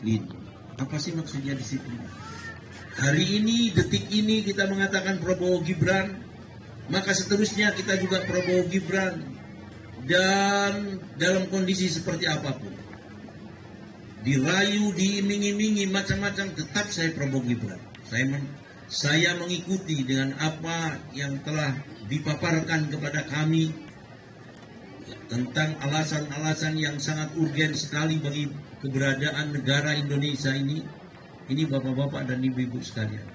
disiplin. Apa sih maksudnya disiplin? Hari ini, detik ini kita mengatakan Prabowo Gibran, maka seterusnya kita juga Prabowo Gibran. Dan dalam kondisi seperti apapun, dirayu, diiming-imingi macam-macam, tetap saya Prabowo Gibran. Saya mengikuti dengan apa yang telah dipaparkan kepada kami tentang alasan-alasan yang sangat urgen sekali bagi keberadaan negara Indonesia ini. Ini bapak-bapak dan ibu-ibu sekalian.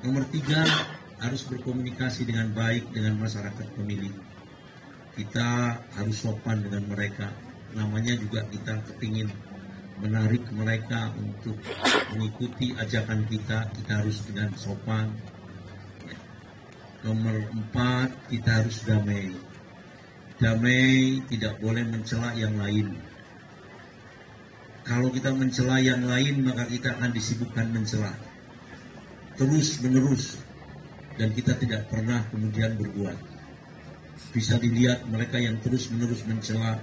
Nomor 3, harus berkomunikasi dengan baik dengan masyarakat pemilih. Kita harus sopan dengan mereka. Namanya juga kita kepingin menarik mereka untuk mengikuti ajakan kita harus dengan sopan. Nomor 4, kita harus damai. Damai, tidak boleh mencela yang lain. Kalau kita mencela yang lain, maka kita akan disibukkan mencela terus menerus, dan kita tidak pernah kemudian berbuat. Bisa dilihat mereka yang terus menerus mencela,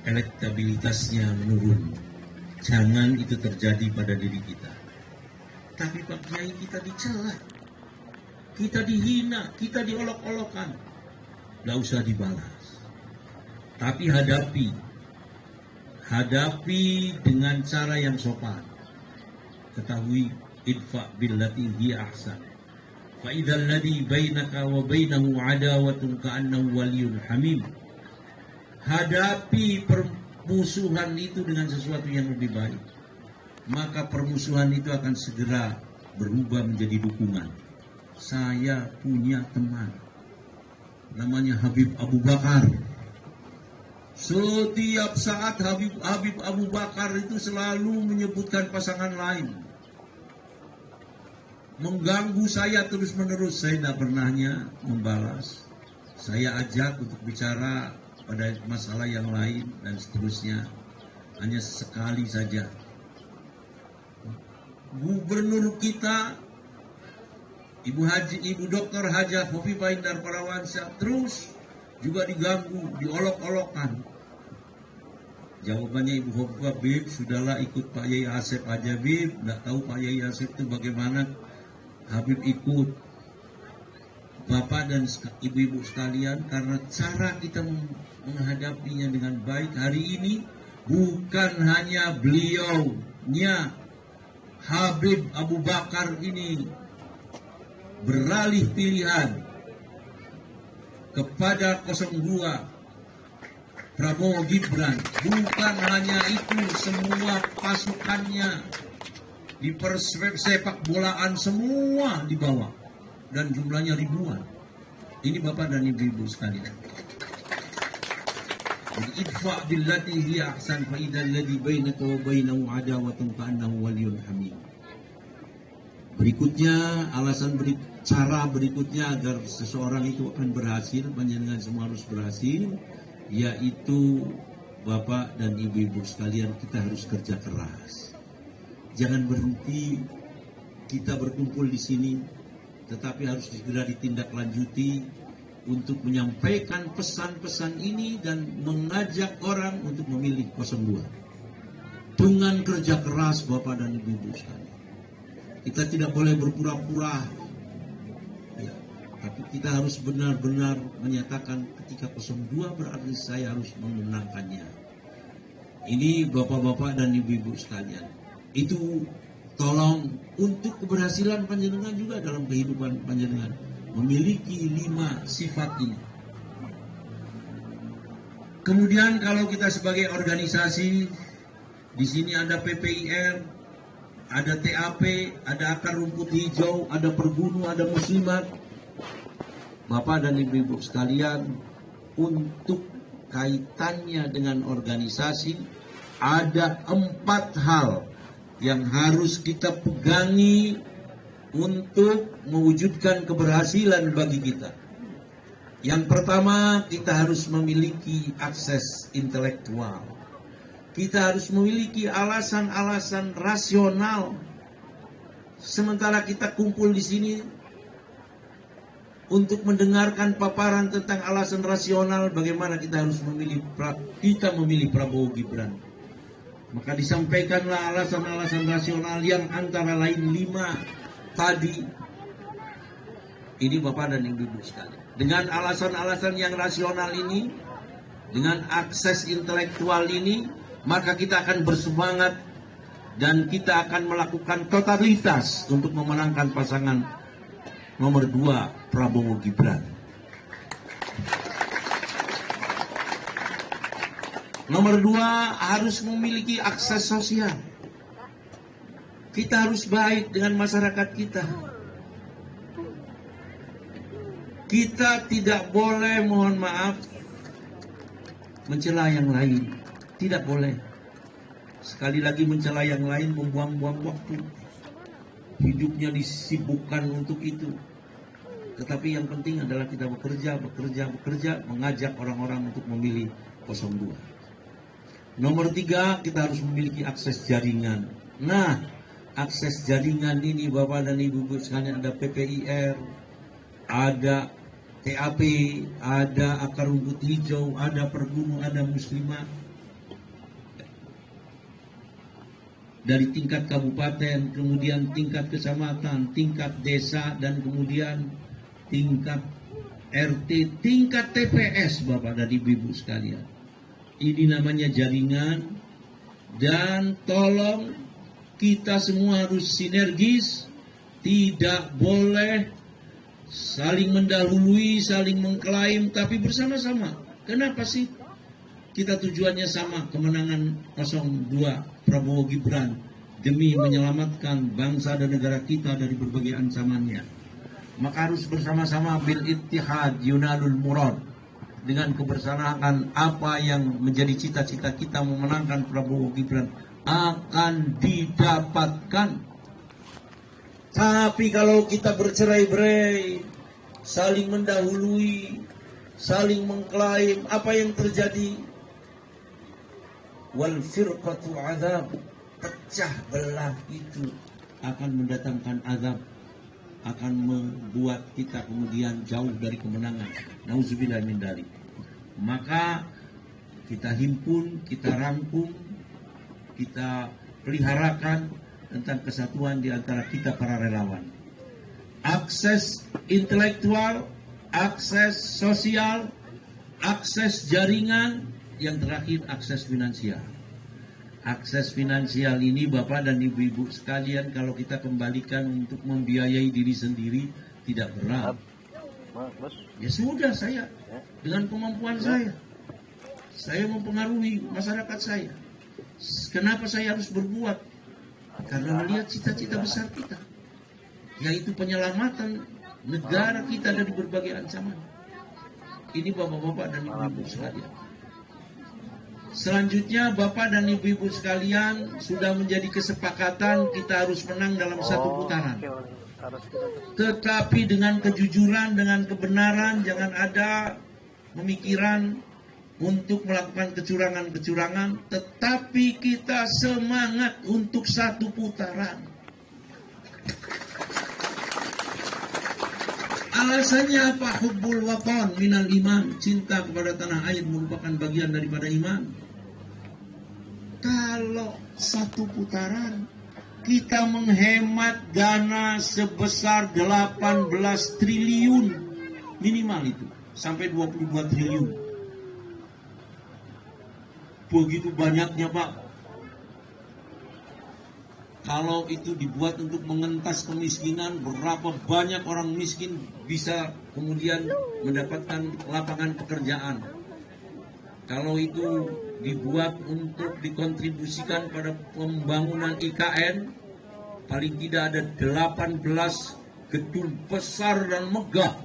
elektabilitasnya menurun. Jangan itu terjadi pada diri kita. Tapi Pak Kiai, kita dicela, kita dihina, kita diolok-olokan, nggak usah dibalas. Tapi hadapi dengan cara yang sopan. Ketahui, idfa billati hiya ahsan. Fa idzal ladzi bainaka wa bainahu adawatun ka'annahu waliyyun hamim. Hadapi permusuhan itu dengan sesuatu yang lebih baik, maka permusuhan itu akan segera berubah menjadi dukungan. Saya punya teman namanya Habib Abu Bakar. Setiap saat Habib Abu Bakar itu selalu menyebutkan pasangan lain, mengganggu saya terus-menerus. Saya tidak pernahnya membalas. Saya ajak untuk bicara pada masalah yang lain dan seterusnya. Hanya sekali saja. Gubernur kita, Ibu Dr. Hajah Hovifah Indar Parawansa, terus juga diganggu, diolok-olokkan. Jawabannya Ibu Hovifah, Bib, sudahlah ikut Pak Yai Asep aja, Bib. Nggak tahu Pak Yai Asep itu bagaimana. Habib ikut. Bapak dan ibu-ibu sekalian, karena cara kita menghadapinya dengan baik hari ini, bukan hanya beliaunya, Habib Abu Bakar ini beralih pilihan kepada 02 Prabowo Gibran. Bukan hanya itu, semua pasukannya di persepak bolaan semua dibawa, dan jumlahnya ribuan. Ini Bapak dan Ibu-ibu sekalian. Jadi idfa billati hiya ahsan fa idzal ladzi bainaka wa bainahu adawatun ka'annahu waliyyun hamim. Berikutnya, cara berikutnya agar seseorang itu akan berhasil, panjenengan semua harus berhasil, yaitu Bapak dan Ibu-ibu sekalian, kita harus kerja keras. Jangan berhenti kita berkumpul di sini, tetapi harus segera ditindaklanjuti untuk menyampaikan pesan-pesan ini dan mengajak orang untuk memilih 02. Dengan kerja keras Bapak dan Ibu-ibu sekalian. Kita tidak boleh berpura-pura, ya, tapi kita harus benar-benar menyatakan ketika 02 berarti saya harus memenangkannya. Ini Bapak-bapak dan Ibu-ibu sekalian. Itu tolong untuk keberhasilan panjenengan juga dalam kehidupan panjenengan memiliki 5 sifat ini. Kemudian kalau kita sebagai organisasi, di sini ada PPIR, ada TAP, ada akar rumput hijau, ada Pergunu, ada Muslimat. Bapak dan Ibu-ibu sekalian, untuk kaitannya dengan organisasi, ada 4 hal yang harus kita pegangi untuk mewujudkan keberhasilan bagi kita. Yang pertama, kita harus memiliki akses intelektual. Kita harus memiliki alasan-alasan rasional. Sementara kita kumpul di sini untuk mendengarkan paparan tentang alasan rasional bagaimana kita harus memilih Prabowo Gibran. Maka disampaikanlah alasan-alasan rasional yang antara lain 5 tadi. Ini Bapak dan Ibu sekalian. Dengan alasan-alasan yang rasional ini, dengan akses intelektual ini, maka kita akan bersemangat dan kita akan melakukan totalitas untuk memenangkan pasangan nomor 2 Prabowo Gibran. Nomor 2, harus memiliki akses sosial. Kita harus baik dengan masyarakat kita. Kita tidak boleh, mohon maaf, mencela yang lain. Tidak boleh. Sekali lagi mencela yang lain membuang-buang waktu. Hidupnya disibukkan untuk itu. Tetapi yang penting adalah kita bekerja, mengajak orang-orang untuk memilih 02. Nomor 3, kita harus memiliki akses jaringan. Nah, akses jaringan ini Bapak dan Ibu sekalian, ada PPIR, ada TAP, ada akar rumput hijau, ada Pergunu, ada Muslimat. Dari tingkat kabupaten, kemudian tingkat kecamatan, tingkat desa, dan kemudian tingkat RT, tingkat TPS Bapak dan Ibu sekalian. Ini namanya jaringan, dan tolong kita semua harus sinergis, tidak boleh saling mendahului, saling mengklaim, tapi bersama-sama. Kenapa sih? Kita tujuannya sama, kemenangan 02 Prabowo Gibran demi menyelamatkan bangsa dan negara kita dari berbagai ancamannya. Maka harus bersama-sama bil ittihad yunalul murad. Dengan kebersamaan apa yang menjadi cita-cita kita memenangkan Prabowo Gibran akan didapatkan. Tapi kalau kita bercerai-berai, saling mendahului, saling mengklaim, apa yang terjadi? Wal firqatu azab, pecah belah itu akan mendatangkan azab, akan membuat kita kemudian jauh dari kemenangan. Nauzubillah min dzalik. Maka kita himpun, kita rangkum, kita peliharakan tentang kesatuan di antara kita para relawan. Akses intelektual, akses sosial, akses jaringan, yang terakhir akses finansial. Akses finansial ini Bapak dan Ibu-Ibu sekalian, kalau kita kembalikan untuk membiayai diri sendiri tidak berat. Ya sudah, saya dengan kemampuan saya mempengaruhi masyarakat saya. Kenapa saya harus berbuat? Karena melihat cita-cita besar kita, yaitu penyelamatan negara kita dari berbagai ancaman. Ini Bapak-bapak dan Ibu-Ibu sekalian. Selanjutnya Bapak dan Ibu-Ibu sekalian, sudah menjadi kesepakatan kita harus menang dalam satu putaran. Tetapi dengan kejujuran, dengan kebenaran, jangan ada pemikiran untuk melakukan kecurangan-kecurangan, tetapi kita semangat untuk satu putaran. Alasannya apa? Hubbul watan minal iman, cinta kepada tanah air merupakan bagian daripada iman. Kalau satu putaran kita menghemat dana sebesar 18 triliun minimal itu, sampai 22 triliun. Begitu banyaknya Pak. Kalau itu dibuat untuk mengentas kemiskinan, berapa banyak orang miskin bisa kemudian mendapatkan lapangan pekerjaan. Kalau itu dibuat untuk dikontribusikan pada pembangunan IKN, paling tidak ada 18 gedung besar dan megah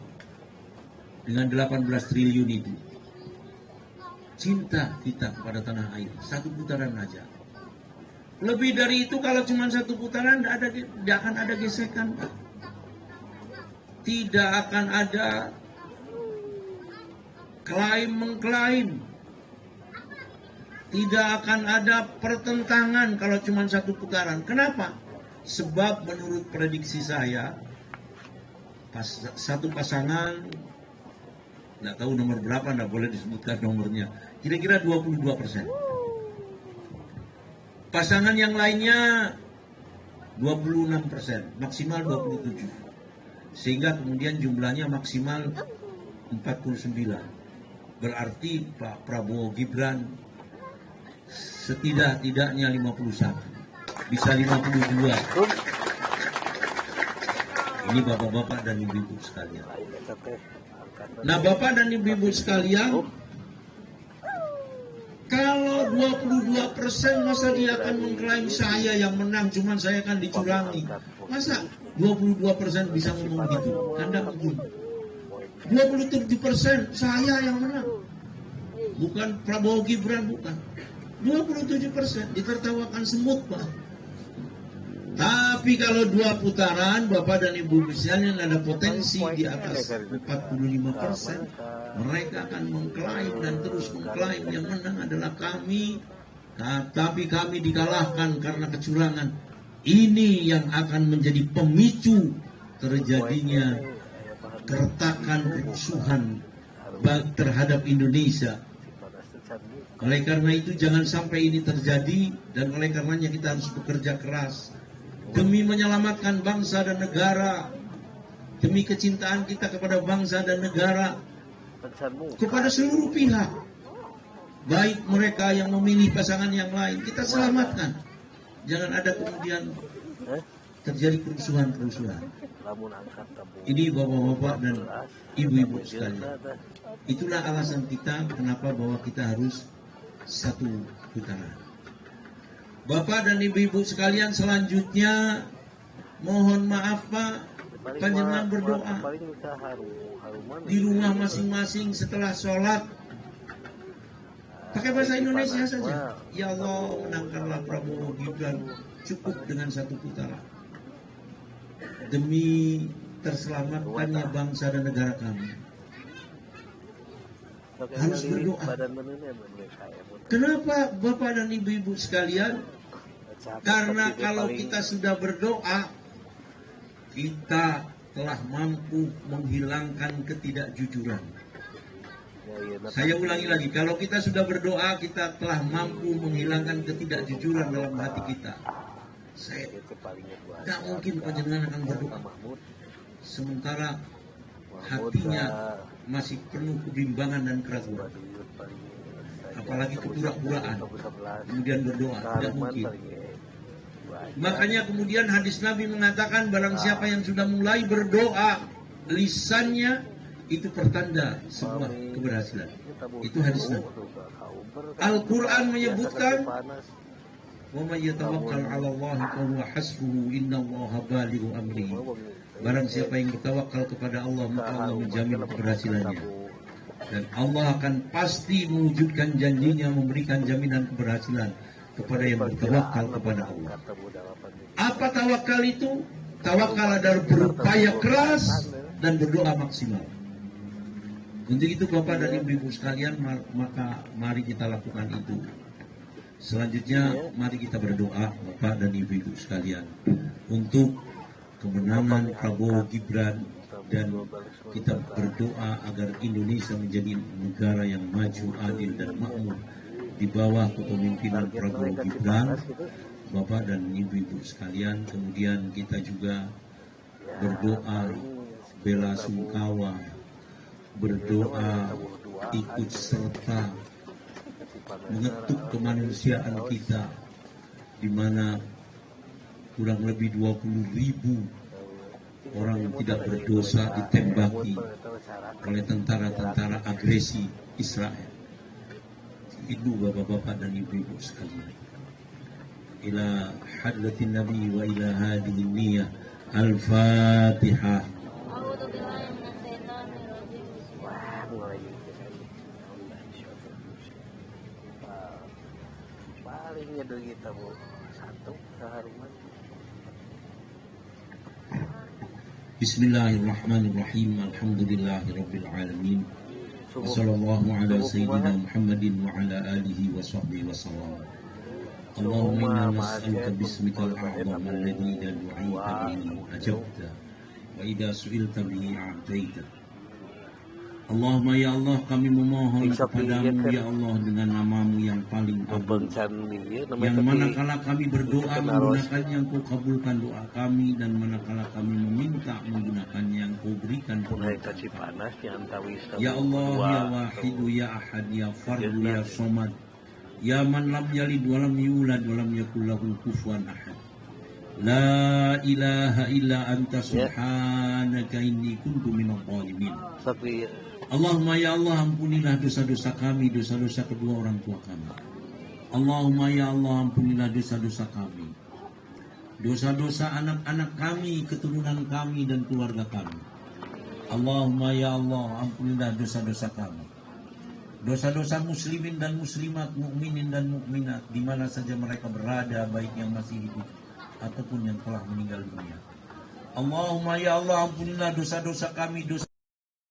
dengan 18 triliun itu. Cinta kita kepada tanah air, satu putaran aja. Lebih dari itu kalau cuma satu putaran tidak akan ada gesekan, Pak. Tidak akan ada klaim-mengklaim. Tidak akan ada pertentangan kalau cuma satu putaran. Kenapa? Sebab menurut prediksi saya, satu pasangan, nggak tahu nomor berapa, nggak boleh disebutkan nomornya, kira-kira 22%. Pasangan yang lainnya 26%, maksimal 27. Sehingga kemudian jumlahnya maksimal 49. Berarti Pak Prabowo Gibran setidak-tidaknya 51. Bisa 52. Ini bapak-bapak dan ibu-ibu sekalian. Nah, bapak dan ibu-ibu sekalian, kalau 22% masa dia akan mengklaim saya yang menang, cuman saya akan dicurangi. Masa 22% bisa ngomong gitu? Kan tidak mungkin. 27% saya yang menang. Bukan Prabowo Gibran, bukan. 27% ditertawakan semut, Pak. Tapi kalau 2 putaran, Bapak dan Ibu sekalian, ada potensi di atas 45%. Mereka akan mengklaim dan terus mengklaim yang menang adalah kami. Tapi kami dikalahkan karena kecurangan. Ini yang akan menjadi pemicu terjadinya keretakan kerusuhan terhadap Indonesia. Oleh karena itu jangan sampai ini terjadi, dan oleh karenanya kita harus bekerja keras demi menyelamatkan bangsa dan negara, demi kecintaan kita kepada bangsa dan negara, kepada seluruh pihak, baik mereka yang memilih pasangan yang lain, kita selamatkan. Jangan ada kemudian terjadi kerusuhan-kerusuhan. Ini bapak-bapak dan ibu-ibu sekalian. Itulah alasan kita kenapa bahwa kita harus satu putaran. Bapak dan ibu-ibu sekalian, selanjutnya mohon maaf Pak, panjenengan berdoa di rumah masing-masing setelah sholat pakai bahasa Indonesia saja. Ya Allah, menangkanlah Prabowo Gibran, cukup dengan satu putaran demi terselamatkannya bangsa dan negara kami. Harus berdoa. Kenapa Bapak dan Ibu-ibu sekalian? Karena kalau kita sudah berdoa, kita telah mampu menghilangkan ketidakjujuran. Saya ulangi lagi, kalau kita sudah berdoa, kita telah mampu menghilangkan ketidakjujuran dalam hati kita. Saya tidak mungkin panjenengan akan berdoa sementara hatinya masih penuh kebimbangan dan keraguan, apalagi kepura-puraan, kemudian berdoa, tidak mungkin. Makanya kemudian hadis Nabi mengatakan, barang siapa yang sudah mulai berdoa, lisannya itu pertanda sebuah keberhasilan. Itu hadis Nabi. Al-Quran menyebutkan, wa may yatawakkal 'ala Allah fa huwa hasbuhu innallaha balighu amrihi. Barang siapa yang bertawakal kepada Allah, maka Allah menjamin keberhasilannya. Dan Allah akan pasti mewujudkan janjinya, memberikan jaminan keberhasilan kepada yang bertawakal kepada Allah. Apa tawakal itu? Tawakal adalah berupaya keras dan berdoa maksimal. Untuk itu Bapak dan Ibu sekalian, maka mari kita lakukan itu. Selanjutnya mari kita berdoa Bapak dan Ibu sekalian untuk kemenangan Prabowo Gibran, dan kita berdoa agar Indonesia menjadi negara yang maju, adil dan makmur di bawah kepemimpinan Prabowo Gibran, Bapak dan Ibu-ibu sekalian. Kemudian kita juga berdoa bela sungkawa, berdoa ikut serta mengetuk kemanusiaan kita, di mana kurang lebih 20.000 orang tidak berdosa ditembaki oleh tentara-tentara agresi Israel. Itu bapak-bapak dan ibu-ibu sekalian. Ila hadratin Nabi wa ila hadhihi niyah. Al-Fatihah. Palingnya dulu kita Bu, satu keharuman. Bismillahirrahmanirrahim. Alhamdulillahirabbil alamin. Wassallallahu ala sayyidina Muhammadin wa ala alihi wa sahbihi wasallam. Allahumma inna nas'aluka bismikal a'zam alladhi idza du'ita bihi ajabta wa idza su'ilta bihi a'taita Allahumma ya Allah kami memohon Bisa kepadamu pinjam, ya Allah dengan namamu yang paling agung. Bangsan dia Yang namanya manakala kami berdoa Bisa naros. menggunakannya engkau kabulkan doa kami, dan manakala kami meminta menggunakannya engkau berikan Mulai permintaan kasih kami. panas di antawi Ya Allah ya Wahidu ya Ahad ya Fardu ya Somad ya man lam yalid walam yulad walam yakul lahu kufuwan ahad. La ilaha illa anta subhanaka inni kuntu minadh dhalimin. Tapi Allahumma ya Allah ampunilah dosa-dosa kami, dosa-dosa kedua orang tua kami. Allahumma ya Allah ampunilah dosa-dosa kami, dosa-dosa anak-anak kami, keturunan kami dan keluarga kami. Allahumma ya Allah ampunilah dosa-dosa kami, dosa-dosa muslimin dan muslimat, mukminin dan mukminat di mana saja mereka berada, baik yang masih hidup ataupun yang telah meninggal dunia. Allahumma ya Allah ampunilah dosa-dosa kami, dosa